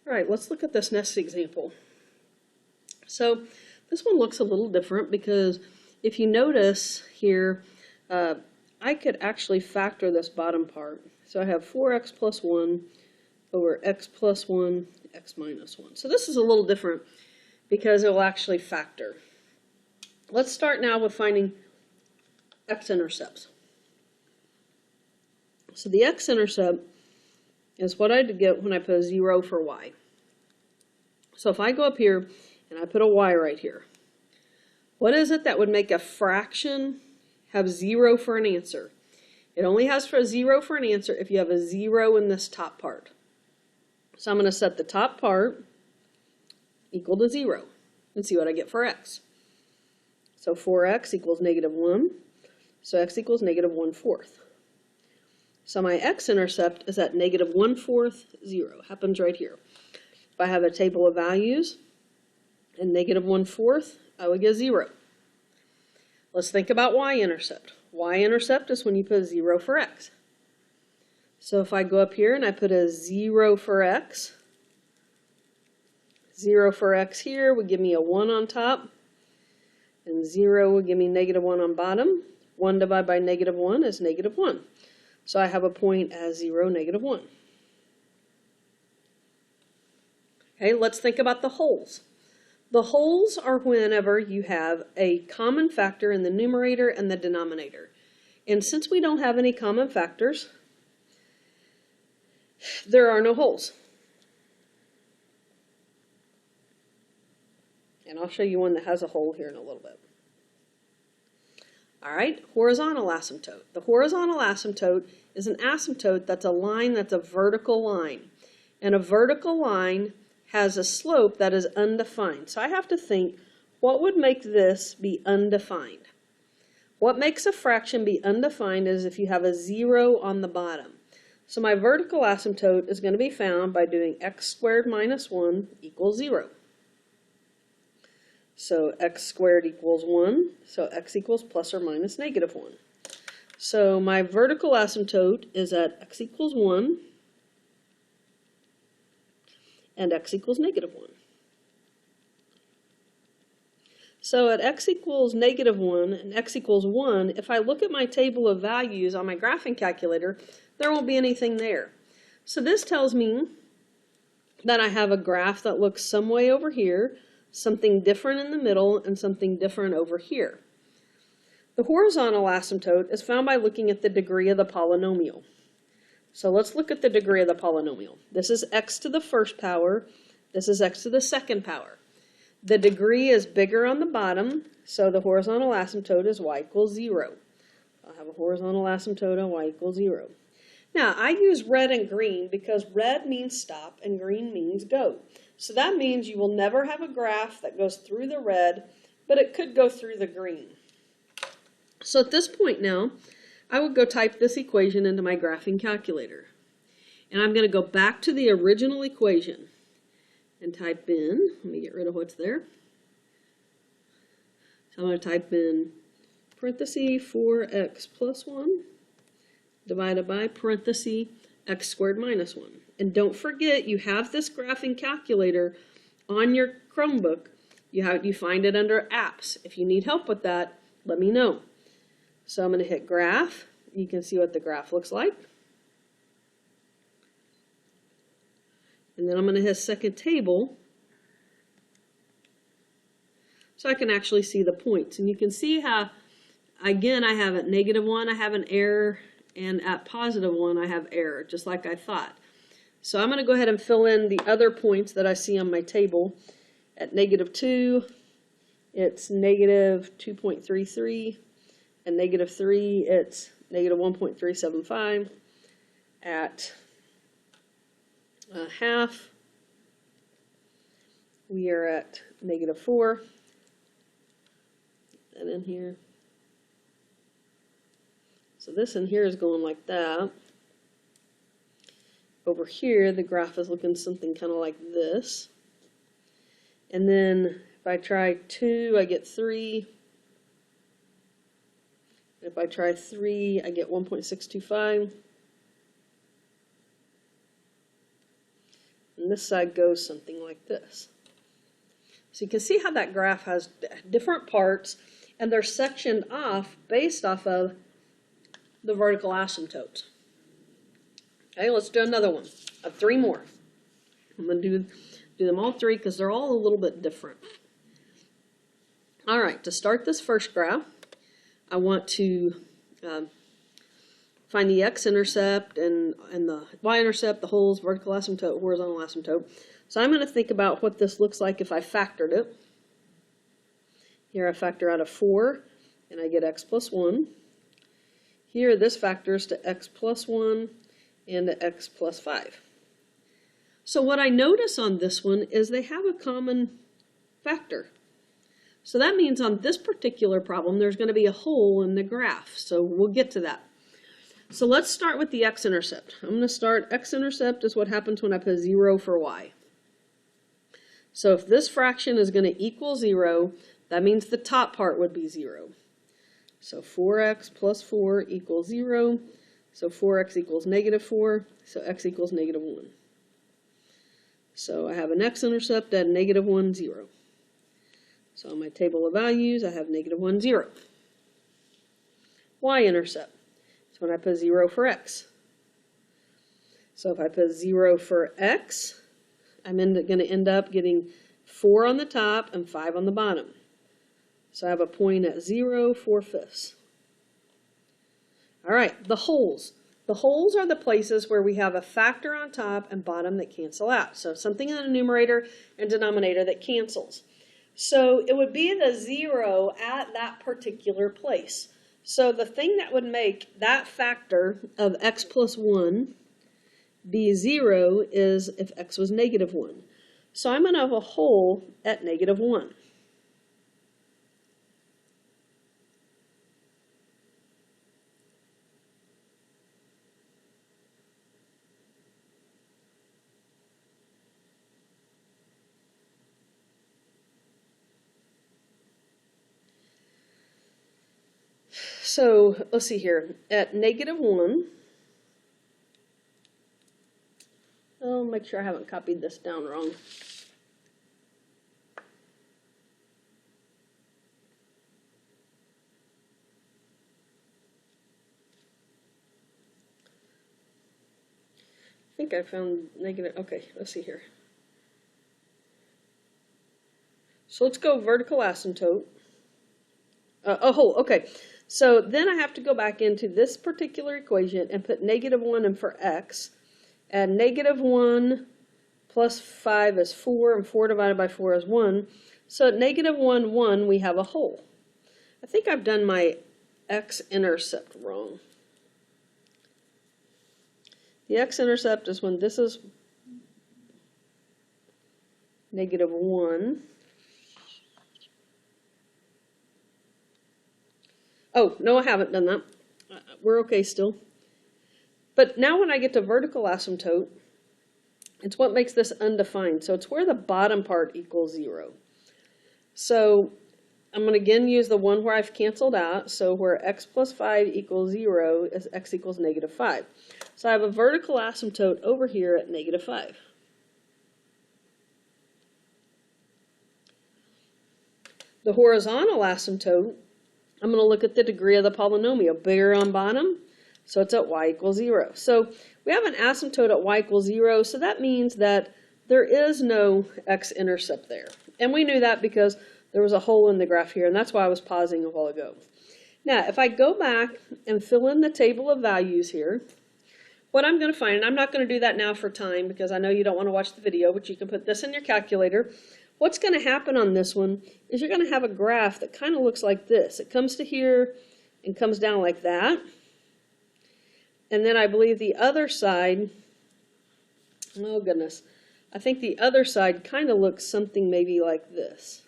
All right, let's look at this next example. So this one looks a little different because if you notice here, I could actually factor this bottom part. So I have 4x plus 1 over x plus 1, x minus 1. So this is a little different because it will actually factor. Let's start now with finding x-intercepts. So the x-intercept is what I get when I put a 0 for y. So if I go up here and I put a y right here, what is it that would make a fraction have 0 for an answer? It only has for a 0 for an answer if you have a 0 in this top part. So I'm going to set the top part equal to 0 and see what I get for x. So 4x equals negative 1, so x equals negative 1/4. So my x-intercept is at negative 1/4, 0. Happens right here. If I have a table of values and negative 1/4, I would get 0. Let's think about y-intercept. Y-intercept is when you put 0 for x. So if I go up here and I put a 0 for x, 0 for x here would give me a 1 on top, and 0 would give me negative 1 on bottom. 1 divided by negative 1 is negative 1. So I have a point as 0, negative 1. Okay, let's think about the wholes. The wholes are whenever you have a common factor in the numerator and the denominator. And since we don't have any common factors, there are no wholes. And I'll show you one that has a hole here in a little bit. All right, horizontal asymptote. The horizontal asymptote is an asymptote that's a line that's a vertical line. And a vertical line has a slope that is undefined. So I have to think, what would make this be undefined? What makes a fraction be undefined is if you have a 0 on the bottom. So my vertical asymptote is going to be found by doing x squared minus 1 equals 0. So x squared equals 1, so x equals plus or minus negative 1. So my vertical asymptote is at x equals 1 and x equals negative 1. So at x equals negative 1 and x equals 1, if I look at my table of values on my graphing calculator, there won't be anything there. So this tells me that I have a graph that looks some way over here, something different in the middle, and something different over here. The horizontal asymptote is found by looking at the degree of the polynomial. So let's look at the degree of the polynomial. This is x to the first power. This is x to the second power. The degree is bigger on the bottom, so the horizontal asymptote is y equals 0. I'll have a horizontal asymptote of y equals 0. Now, I use red and green because red means stop and green means go. So that means you will never have a graph that goes through the red, but it could go through the green. So at this point now, I would go type this equation into my graphing calculator. And I'm going to go back to the original equation and type in, let me get rid of what's there. So I'm going to type in parenthesis 4x plus 1 divided by parenthesis x squared minus 1. And don't forget, you have this graphing calculator on your Chromebook. You find it under apps. If you need help with that, let me know. So I'm going to hit graph. You can see what the graph looks like. And then I'm going to hit second table so I can actually see the points. And you can see how, again, I have at negative 1, I have an error, and at positive 1, I have error, just like I thought. So I'm going to go ahead and fill in the other points that I see on my table. At negative 2, it's negative 2.33. At negative 3, it's negative 1.375. At half, we are at negative 4. And in here. So this in here is going like that. Over here, the graph is looking something kind of like this. And then if I try 2, I get 3. If I try 3, I get 1.625. And this side goes something like this. So you can see how that graph has different parts, and they're sectioned off based off of the vertical asymptotes. Okay, let's do another one. I have 3 more. I'm going to do them all 3 because they're all a little bit different. All right, to start this first graph, I want to find the x-intercept and the y-intercept, the holes, vertical asymptote, horizontal asymptote. So I'm going to think about what this looks like if I factored it. Here I factor out a 4, and I get x plus 1. Here this factors to x plus 1 and to x plus 5. So what I notice on this one is they have a common factor. So that means on this particular problem there's going to be a hole in the graph. So we'll get to that. So let's start with the x-intercept. I'm going to start x-intercept is what happens when I put 0 for y. So if this fraction is going to equal 0, that means the top part would be 0. So 4x plus 4 equals 0. So 4x equals negative 4. So x equals negative 1. So I have an x-intercept at negative 1, 0. So on my table of values, I have negative 1, 0. Y-intercept. So when I put 0 for x. So if I put 0 for x, I'm going to end up getting 4 on the top and 5 on the bottom. So I have a point at 0, 4/5. All right, the holes. The holes are the places where we have a factor on top and bottom that cancel out. So something in the numerator and denominator that cancels. So it would be the 0 at that particular place. So the thing that would make that factor of x plus 1 be 0 is if x was negative 1. So I'm going to have a hole at negative 1. So let's see here. At negative 1, I'll make sure I haven't copied this down wrong. I think I found negative. Okay, let's see here. So let's go vertical asymptote. Okay. So then I have to go back into this particular equation and put negative 1 in for x. And negative 1 plus 5 is 4, and 4 divided by 4 is 1. So at negative 1, 1, we have a hole. I think I've done my x-intercept wrong. The x-intercept is when this is negative 1. Oh, no, I haven't done that. We're okay still. But now when I get to vertical asymptote, it's what makes this undefined. So it's where the bottom part equals 0. So I'm going to again use the one where I've canceled out. So where x plus 5 equals 0 is x equals negative 5. So I have a vertical asymptote over here at negative 5. The horizontal asymptote, I'm going to look at the degree of the polynomial. Bigger on bottom, so it's at y equals 0. So we have an asymptote at y equals 0, so that means that there is no x-intercept there. And we knew that because there was a hole in the graph here, and that's why I was pausing a while ago. Now, if I go back and fill in the table of values here, what I'm going to find, and I'm not going to do that now for time because I know you don't want to watch the video, but you can put this in your calculator. What's going to happen on this one is you're going to have a graph that kind of looks like this. It comes to here and comes down like that. And then I believe the other side, oh goodness, I think the other side kind of looks something maybe like this.